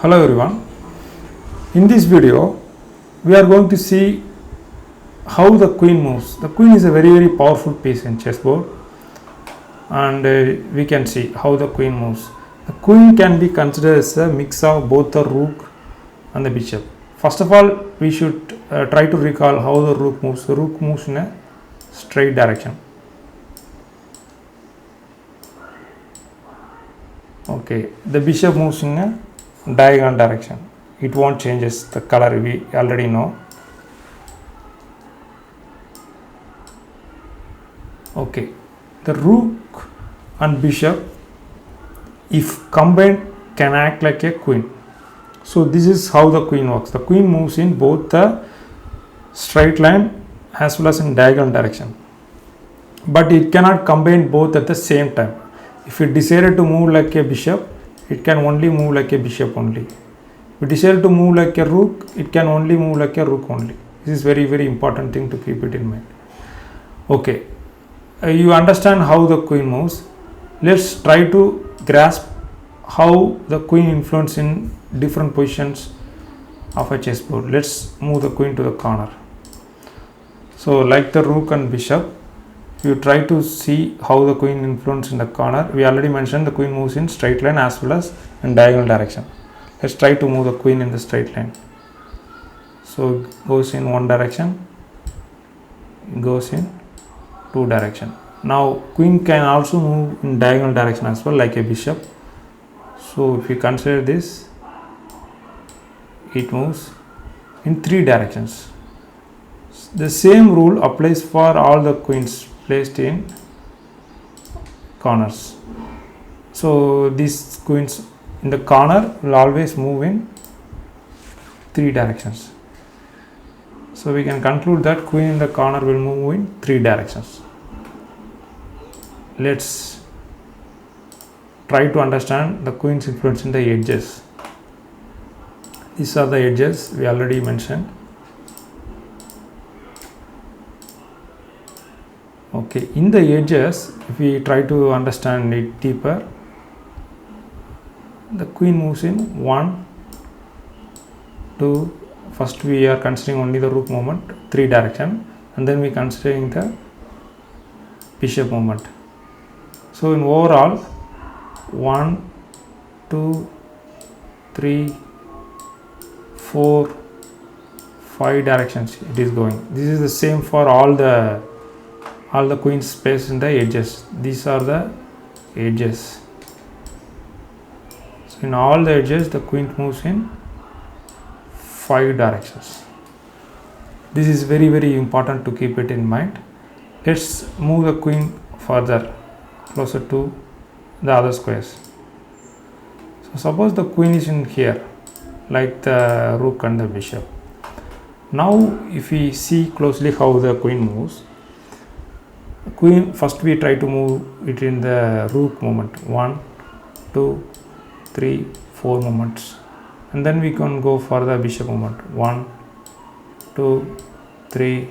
Hello everyone. In this video we are going to see how the queen moves. The queen is a very powerful piece in chessboard, and we can see how the queen moves. The queen can be considered as a mix of both the rook and the bishop. First of all, we should try to recall how the rook moves. The rook moves in a straight direction. Okay, the bishop moves in a diagonal direction. It won't changes the color, we already know. Okay, the rook and bishop, if combined, can act like a queen. So this is how the queen works. The queen moves in both the straight line as well as in diagonal direction, but it cannot combine both at the same time. If it decided to move like a bishop, it can only move like a bishop only. If it decided to move like a rook, it can only move like a rook only. This is very important thing to keep it in mind. Okay, you understand how the queen moves. Let's try to grasp how the queen influences in different positions of a chessboard. Let's move the queen to the corner. So like the rook and bishop, you try to see how the queen influences in the corner. We already mentioned the queen moves in straight line as well as in diagonal direction. Let's try to move the queen in the straight line. So goes in one direction, goes in two direction. Now queen can also move in diagonal direction as well, like a bishop. So if you consider this, it moves in three directions. The same rule applies for all the queens placed in corners. So these queens in the corner will always move in three directions. So we can conclude that queen in the corner will move in three directions. Let's try to understand the queen's influence in the edges. These are the edges we already mentioned. Okay, in the edges, if we try to understand it deeper, the queen moves in 1, 2, first we are considering only the rook movement, 3 direction, and then we considering the bishop movement. So in overall 1, 2, 3, 4, 5 directions it is going. This is the same for all the queens placed in the edges. These are the edges. So in all the edges the queen moves in 5 directions. This is very important to keep it in mind. Let's move the queen further closer to the other squares. So suppose the queen is in here like the rook and the bishop. Now if we see closely how the queen moves, queen, first we try to move it in the rook movement, 1, 2, 3, 4 movements, and then we can go for the bishop movement, 1, 2, 3,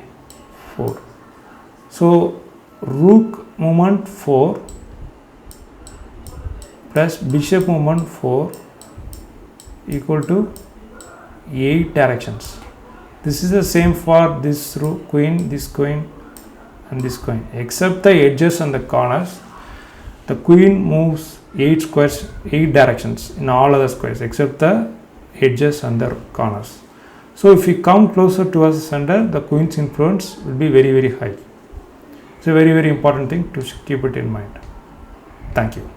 4. So rook movement 4 plus bishop movement 4 equal to 8 directions. This is the same for this rook, queen, this queen and this queen. Except the edges and the corners, the queen moves 8 squares, 8 directions in all other squares except the edges and the corners. So if we come closer towards the center, the queen's influence will be very high. It's a very important thing to keep it in mind. Thank you.